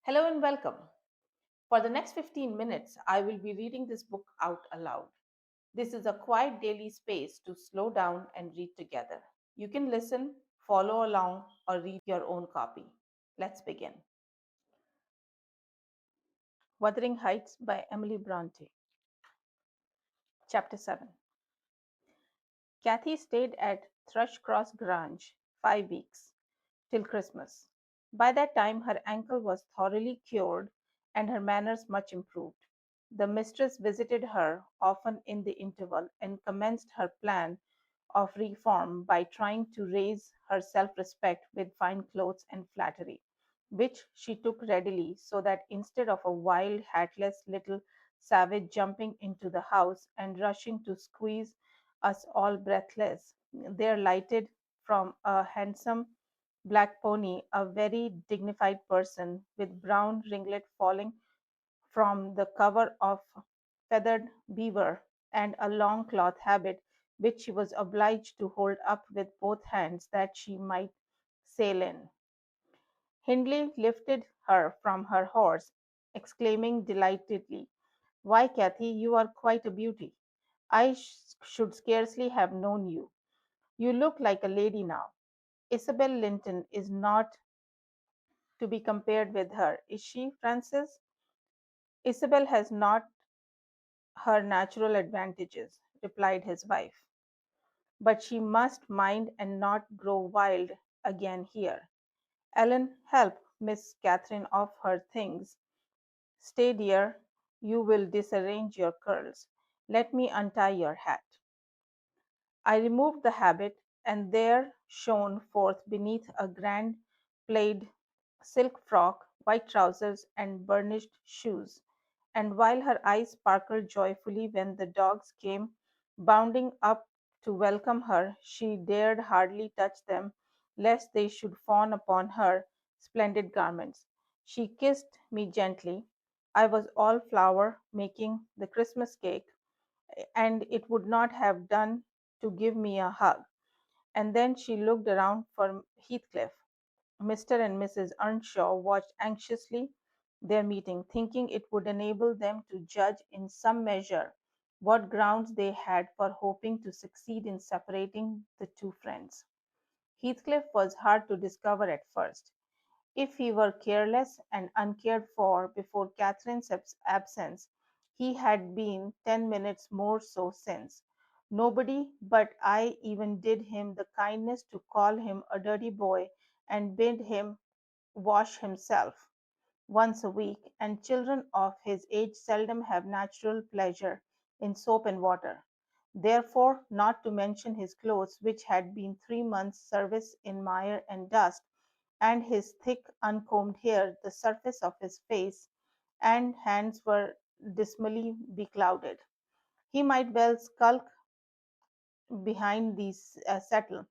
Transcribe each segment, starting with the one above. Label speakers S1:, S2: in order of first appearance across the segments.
S1: Hello and welcome. For the next 15 minutes, I will be reading this book out aloud. This is a quiet daily space to slow down and read together. You can listen, follow along, or read your own copy. Let's begin. Wuthering Heights by Emily Bronte. Chapter 7. Kathy stayed at Thrushcross Grange 5 weeks, till Christmas. By that time, her ankle was thoroughly cured and her manners much improved. The mistress visited her often in the interval and commenced her plan of reform by trying to raise her self respect with fine clothes and flattery, which she took readily, so that instead of a wild, hatless little savage jumping into the house and rushing to squeeze us all breathless, there lighted from a handsome black pony a very dignified person with brown ringlet falling from the cover of feathered beaver and a long cloth habit which she was obliged to hold up with both hands that she might sail in. Hindley lifted her from her horse, exclaiming delightedly, "Why, Kathy, you are quite a beauty. I should scarcely have known you. You look like a lady now. Isabel Linton is not to be compared with her, is she, Francis?" "Isabel has not her natural advantages," replied his wife, "but she must mind and not grow wild again here. Ellen, help Miss Catherine off her things. Stay, dear, you will disarrange your curls. Let me untie your hat." I removed the habit, and there shone forth beneath a grand plaid silk frock, white trousers, and burnished shoes. And while her eyes sparkled joyfully when the dogs came bounding up to welcome her, she dared hardly touch them, lest they should fawn upon her splendid garments. She kissed me gently. I was all flour making the Christmas cake, and it would not have done to give me a hug. And then she looked around for Heathcliff. Mr. and Mrs. Earnshaw watched anxiously their meeting, thinking it would enable them to judge in some measure what grounds they had for hoping to succeed in separating the two friends. Heathcliff was hard to discover at first. If he were careless and uncared for before Catherine's absence, he had been 10 minutes more so since. Nobody but I even did him the kindness to call him a dirty boy and bid him wash himself once a week, and children of his age seldom have natural pleasure in soap and water. Therefore, not to mention his clothes, which had been 3 months' service in mire and dust, and his thick uncombed hair, the surface of his face and hands were dismally beclouded. He might well skulk behind these settle.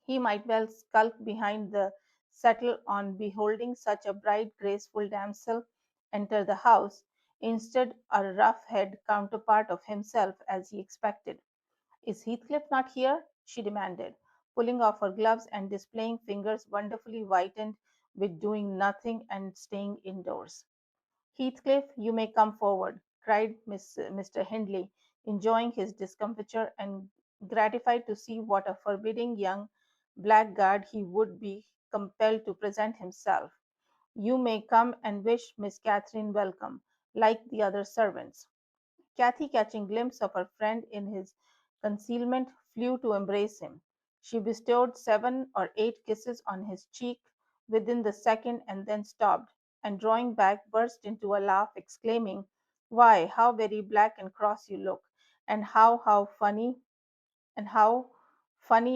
S1: He might well skulk behind the settle on beholding such a bright, graceful damsel enter the house, instead a rough-head counterpart of himself as he expected. "Is Heathcliff not here?" she demanded, pulling off her gloves and displaying fingers wonderfully whitened with doing nothing and staying indoors. "Heathcliff, you may come forward," cried Mr. Hindley, enjoying his discomfiture and gratified to see what a forbidding young blackguard he would be compelled to present himself. "You may come and wish Miss Catherine welcome, like the other servants." Kathy, catching glimpse of her friend in his concealment, flew to embrace him. She bestowed 7 or 8 kisses on his cheek within the second, and then stopped, and drawing back, burst into a laugh, exclaiming, "Why, how very black and cross you look, and how funny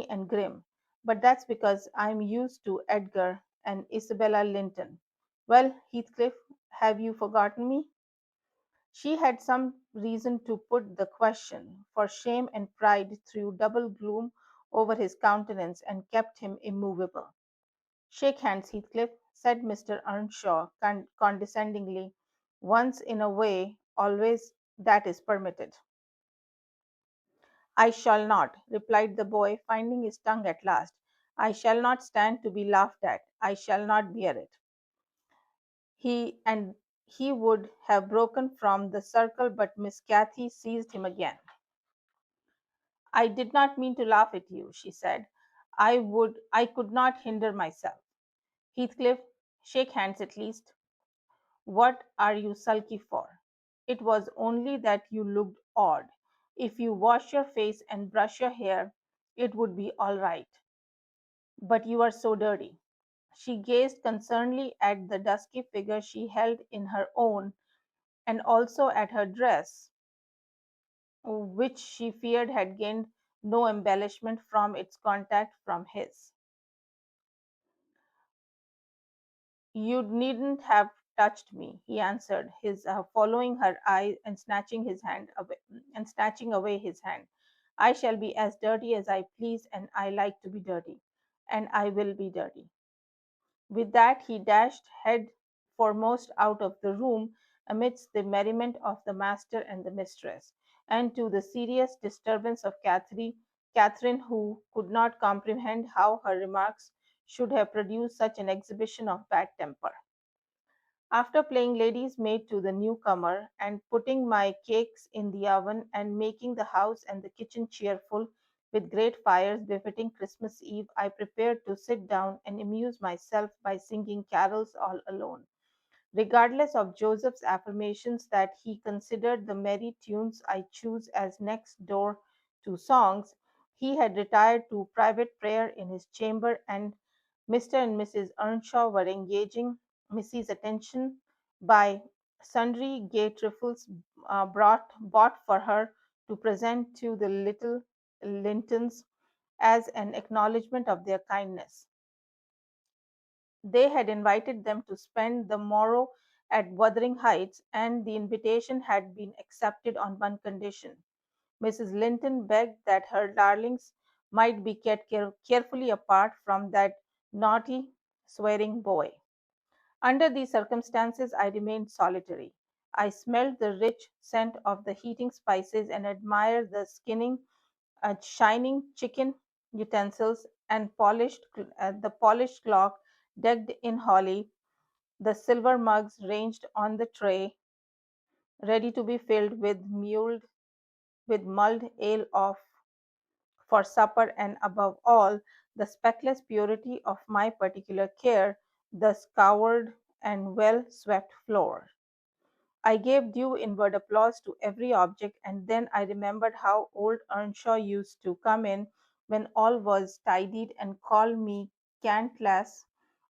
S1: and grim! But that's because I'm used to Edgar and Isabella Linton. Well, Heathcliff, have you forgotten me?" She had some reason to put the question, for shame and pride threw double gloom over his countenance and kept him immovable. "Shake hands, Heathcliff," said Mr. Earnshaw condescendingly. "Once in a way, always that is permitted." "I shall not," replied the boy, finding his tongue at last. "I shall not stand to be laughed at. I shall not bear it." He would have broken from the circle, but Miss Cathy seized him again. I did not mean to laugh at you, she said. I could not hinder myself. Heathcliff, shake hands at least. What are you sulky for? It was only that you looked odd. If you wash your face and brush your hair, it would be all right. But you are so dirty. She gazed concernedly at the dusky figure she held in her own, and also at her dress, which she feared had gained no embellishment from its contact from his. You needn't have touched me, he answered, his following her eye and snatching away his hand. I shall be as dirty as I please, and I like to be dirty, and I will be dirty. With that, he dashed head foremost out of the room amidst the merriment of the master and the mistress, and to the serious disturbance of Catherine, who could not comprehend how her remarks should have produced such an exhibition of bad temper. After playing lady's maid to the newcomer, and putting my cakes in the oven, and making the house and the kitchen cheerful with great fires befitting Christmas Eve, I prepared to sit down and amuse myself by singing carols all alone. Regardless of Joseph's affirmations that he considered the merry tunes I chose as next door to songs, he had retired to private prayer in his chamber, and Mr. and Mrs. Earnshaw were engaging Missy's attention by sundry gay trifles bought for her to present to the little Lintons as an acknowledgment of their kindness. They had invited them to spend the morrow at Wuthering Heights, and the invitation had been accepted on one condition. Mrs. Linton begged that her darlings might be kept carefully apart from that naughty, swearing boy. Under these circumstances, I remained solitary. I smelled the rich scent of the heating spices and admired the shining chicken utensils and the polished clock decked in holly, the silver mugs ranged on the tray, ready to be filled with mulled ale of for supper, and above all, the speckless purity of my particular care, the scoured and well swept floor. I gave due inward applause to every object, and then I remembered how old Earnshaw used to come in when all was tidied and call me cant lass,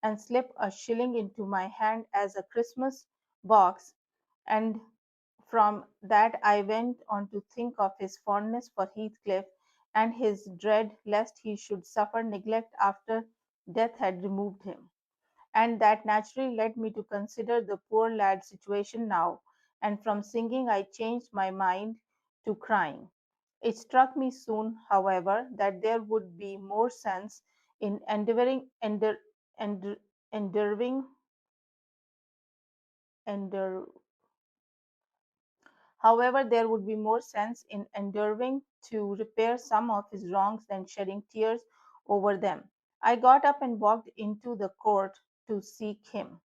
S1: and slip a shilling into my hand as a Christmas box, and from that I went on to think of his fondness for Heathcliff, and his dread lest he should suffer neglect after death had removed him. And that naturally led me to consider the poor lad's situation now, and from singing I changed my mind to crying. It struck me soon, however, that there would be more sense in endur, enduring, endur, however, there would be more sense in endeavoring to repair some of his wrongs than shedding tears over them. I got up and walked into the court to seek him.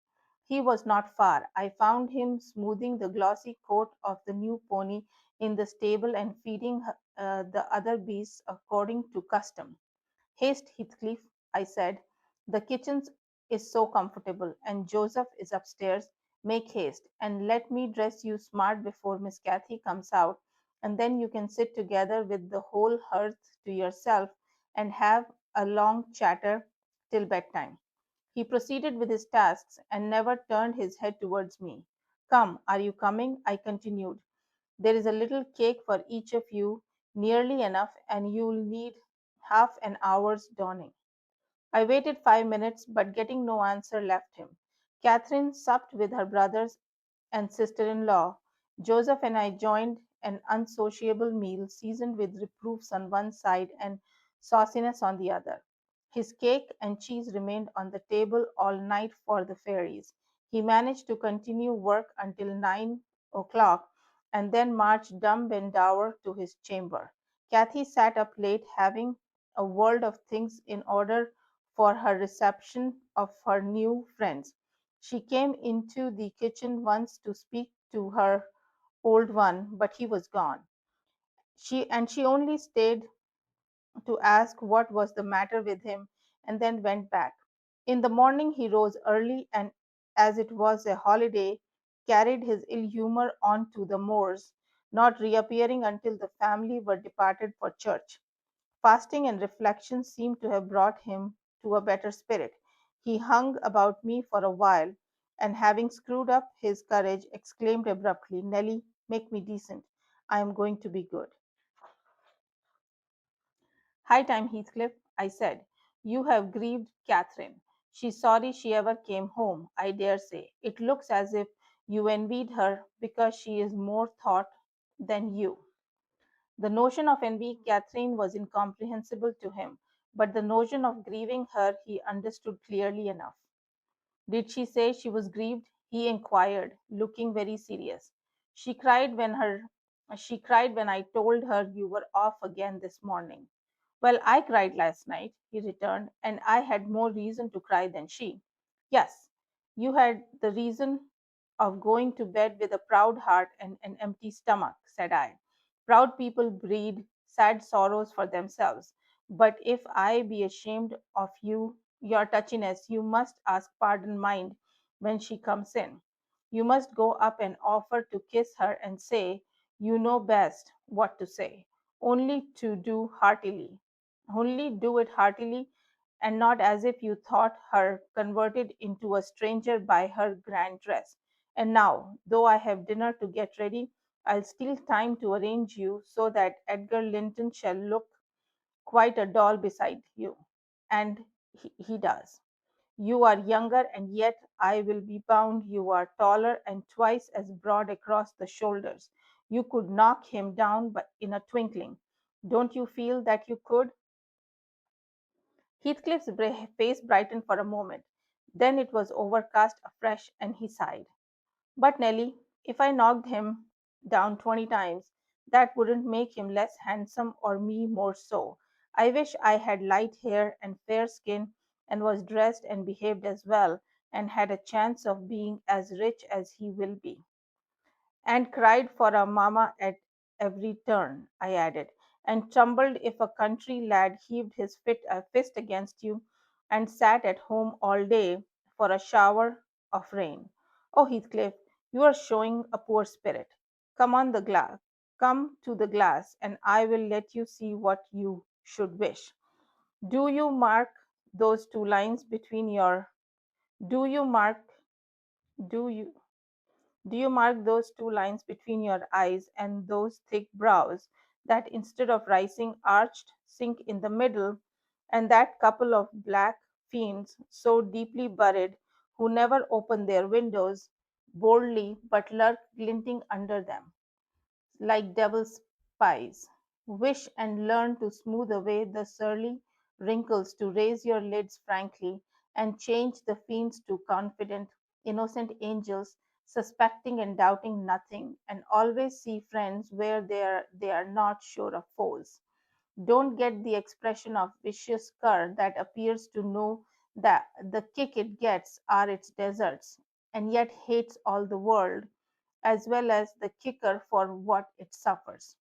S1: He was not far. I found him smoothing the glossy coat of the new pony in the stable and feeding the other beasts according to custom. Haste, Heathcliff, I said. The kitchen is so comfortable, and Joseph is upstairs. Make haste, and let me dress you smart before Miss Cathy comes out, and then you can sit together with the whole hearth to yourself and have a long chatter till bedtime. He proceeded with his tasks and never turned his head towards me. Come, are you coming? I continued. There is a little cake for each of you, nearly enough, and you'll need half an hour's donning. I waited 5 minutes, but getting no answer, left him. Catherine supped with her brothers and sister in law. Joseph and I joined an unsociable meal, seasoned with reproofs on one side and sauciness on the other. His cake and cheese remained on the table all night for the fairies. He managed to continue work until 9 o'clock, and then marched dumb and dour to his chamber. Cathy sat up late, having a world of things in order for her reception of her new friends. She came into the kitchen once to speak to her old one, but he was gone. She only stayed to ask what was the matter with him and then went back. In the morning he rose early and, as it was a holiday, carried his ill humor on to the moors, not reappearing until the family were departed for church. Fasting and reflection seemed to have brought him to a better spirit. He hung about me for a while, and having screwed up his courage, exclaimed abruptly, Nellie, make me decent. I am going to be good. High time, Heathcliff, I said. You have grieved Catherine. She's sorry she ever came home, I dare say. It looks as if you envied her because she is more thought than you. The notion of envying Catherine was incomprehensible to him, but the notion of grieving her he understood clearly enough. Did she say she was grieved? He inquired, looking very serious. She cried when her she cried when I told her you were off again this morning. Well, I cried last night, he returned, and I had more reason to cry than she. Yes, you had the reason of going to bed with a proud heart and an empty stomach, said I. Proud people breed sad sorrows for themselves. But if I be ashamed of you, your touchiness, you must ask pardon mine when she comes in. You must go up and offer to kiss her and say, you know best what to say, only to do heartily. Only do it heartily and not as if you thought her converted into a stranger by her grand dress. And now, though I have dinner to get ready, I'll steal time to arrange you so that Edgar Linton shall look quite a doll beside you. And he does. You are younger, and yet I will be bound you are taller and twice as broad across the shoulders. You could knock him down but in a twinkling. Don't you feel that you could? Heathcliff's face brightened for a moment. Then it was overcast afresh, and he sighed. But Nellie, if I knocked him down 20 times, that wouldn't make him less handsome or me more so. I wish I had light hair and fair skin and was dressed and behaved as well and had a chance of being as rich as he will be. And cried for a mamma at every turn, I added, and trembled if a country lad heaved his fist against you and sat at home all day for a shower of rain. Oh, Heathcliff, you are showing a poor spirit. Come on the glass, come to the glass, and I will let you see what you should wish. Do you mark those two lines between your do you mark do you Do you mark those two lines between your eyes and those thick brows that instead of rising arched sink in the middle, and that couple of black fiends so deeply buried who never open their windows boldly but lurk glinting under them? Like devil's spies. Wish and learn to smooth away the surly wrinkles, to raise your lids frankly, and change the fiends to confident, innocent angels, suspecting and doubting nothing, and always see friends where they are not sure of foes. Don't get the expression of vicious cur that appears to know that the kick it gets are its deserts, and yet hates all the world as well as the kicker for what it suffers.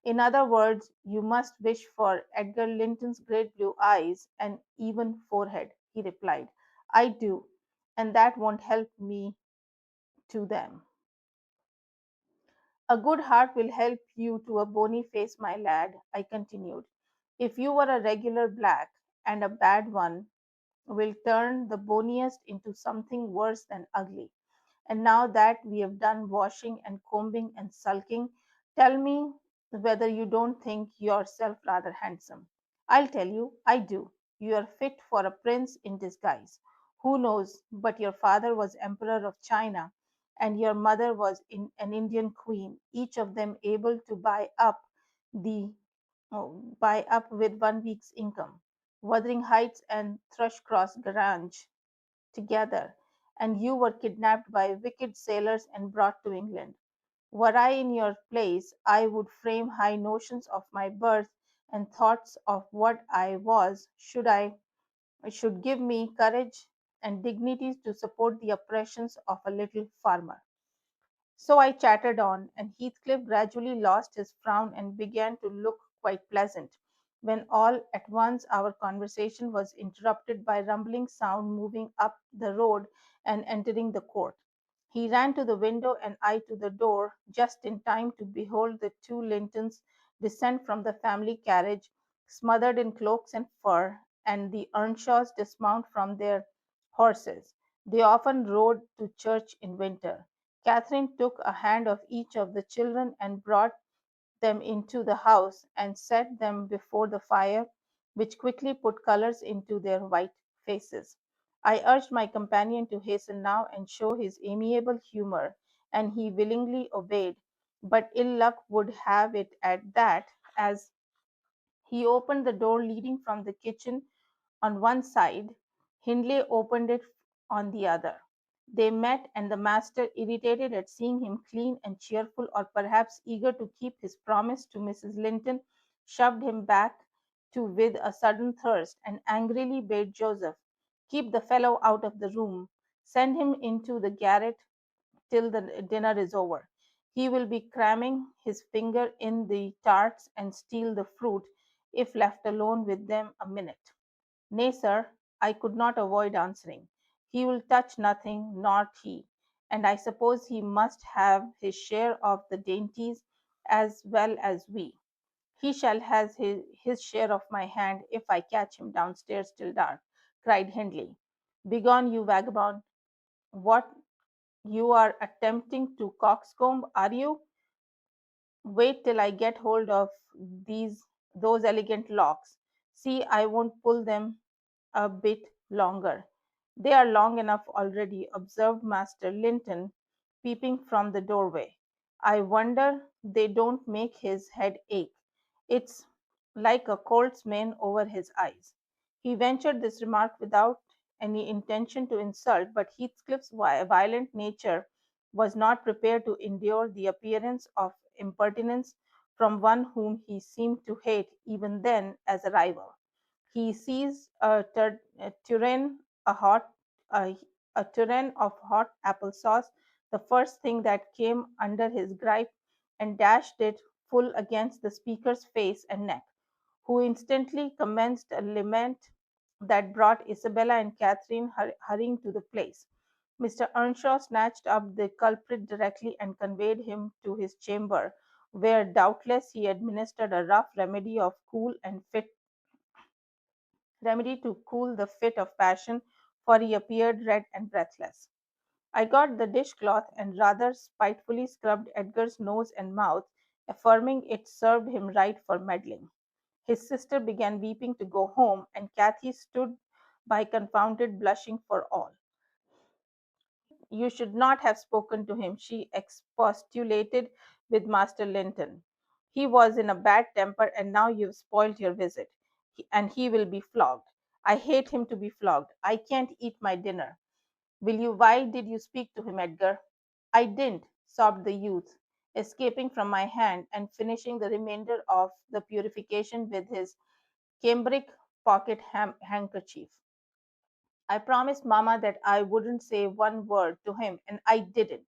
S1: In other words, you must wish for Edgar Linton's great blue eyes and even forehead, he replied. I do, and that won't help me to them. A good heart will help you to a bony face, my lad, I continued. If you were a regular black, and a bad one will turn the boniest into something worse than ugly. And now that we have done washing and combing and sulking, tell me whether you don't think yourself rather handsome. I'll tell you, I do. You are fit for a prince in disguise. Who knows, but your father was Emperor of China and your mother was an Indian queen, each of them able to the buy up with 1 week's income. Wuthering Heights and Thrushcross Grange together, and you were kidnapped by wicked sailors and brought to England. Were I in your place, I would frame high notions of my birth and thoughts of what I was, should give me courage and dignities to support the oppressions of a little farmer. So I chattered on, and Heathcliff gradually lost his frown and began to look quite pleasant, when all at once our conversation was interrupted by rumbling sound moving up the road and entering the court. He ran to the window and I to the door, just in time to behold the two Lintons descend from the family carriage, smothered in cloaks and fur, and the Earnshaws dismount from their horses. They often rode to church in winter. Catherine took a hand of each of the children and brought them into the house and set them before the fire, which quickly put colors into their white faces. I urged my companion to hasten now and show his amiable humor, and he willingly obeyed, but ill luck would have it at that, as he opened the door leading from the kitchen on one side, Hindley opened it on the other. They met, and the master, irritated at seeing him clean and cheerful, or perhaps eager to keep his promise to Mrs. Linton, shoved him back to with a sudden thirst, and angrily bade Joseph keep the fellow out of the room, send him into the garret till the dinner is over. He will be cramming his finger in the tarts and steal the fruit if left alone with them a minute. Nay, sir, I could not avoid answering. He will touch nothing, not he, and I suppose he must have his share of the dainties as well as we. He shall have his share of my hand if I catch him downstairs till dark, cried Hindley. Begone, you vagabond! What, you are attempting to coxcomb, are you? Wait till I get hold of these those elegant locks. See, I won't pull them a bit longer. They are long enough already, observed Master Linton, peeping from the doorway. I wonder they don't make his head ache. It's like a colt's mane over his eyes. He ventured this remark without any intention to insult, but Heathcliff's violent nature was not prepared to endure the appearance of impertinence from one whom he seemed to hate even then as a rival. He seized a tureen, a hot, a, a tureen of hot apple sauce, the first thing that came under his gripe, and dashed it full against the speaker's face and neck, who instantly commenced a lament that brought Isabella and Catherine hurrying to the place. Mr. Earnshaw snatched up the culprit directly and conveyed him to his chamber, where doubtless he administered a rough remedy to cool the fit of passion, for he appeared red and breathless. I got the dishcloth and rather spitefully scrubbed Edgar's nose and mouth, affirming it served him right for meddling. His sister began weeping to go home, and Kathy stood by confounded, blushing for all. You should not have spoken to him, she expostulated with Master Linton. He was in a bad temper, and now you've spoiled your visit, and he will be flogged. I hate him to be flogged. I can't eat my dinner. Will you? Why did you speak to him, Edgar? I didn't, sobbed the youth, escaping from my hand and finishing the remainder of the purification with his cambric pocket handkerchief. I promised Mamma that I wouldn't say one word to him, and I didn't.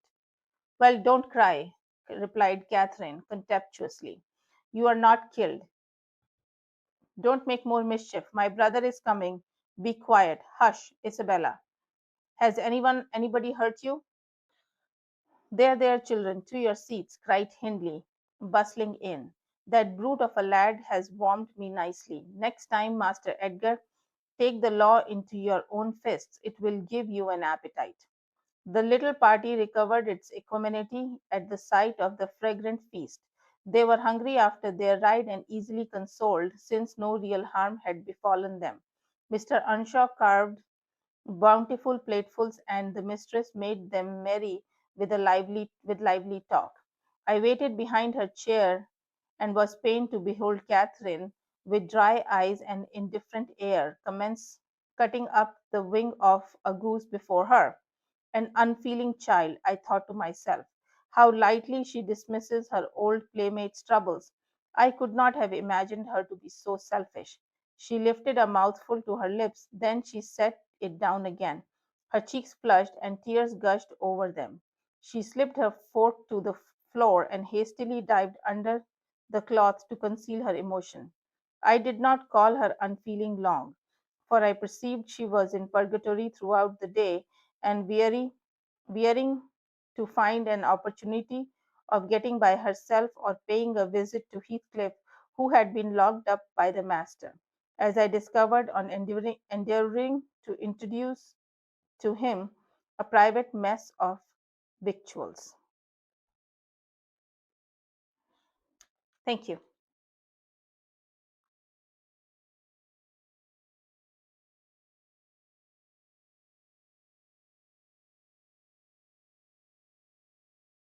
S1: Well, don't cry, replied Catherine contemptuously. You are not killed. Don't make more mischief. My brother is coming. Be quiet. Hush, Isabella. Has anybody hurt you? There, there, children, to your seats, cried Hindley, bustling in. That brute of a lad has warmed me nicely. Next time, Master Edgar, take the law into your own fists. It will give you an appetite. The little party recovered its equanimity at the sight of the fragrant feast. They were hungry after their ride and easily consoled, since no real harm had befallen them. Mr. Earnshaw carved bountiful platefuls, and the mistress made them merry with lively talk. I waited behind her chair, and was pained to behold Catherine, with dry eyes and indifferent air, commence cutting up the wing of a goose before her. An unfeeling child, I thought to myself. How lightly she dismisses her old playmate's troubles. I could not have imagined her to be so selfish. She lifted a mouthful to her lips, then she set it down again. Her cheeks flushed and tears gushed over them. She slipped her fork to the floor and hastily dived under the cloth to conceal her emotion. I did not call her unfeeling long, for I perceived she was in purgatory throughout the day and wearying to find an opportunity of getting by herself or paying a visit to Heathcliff, who had been locked up by the master, as I discovered on endeavoring to introduce to him a private mess of victuals. Thank you.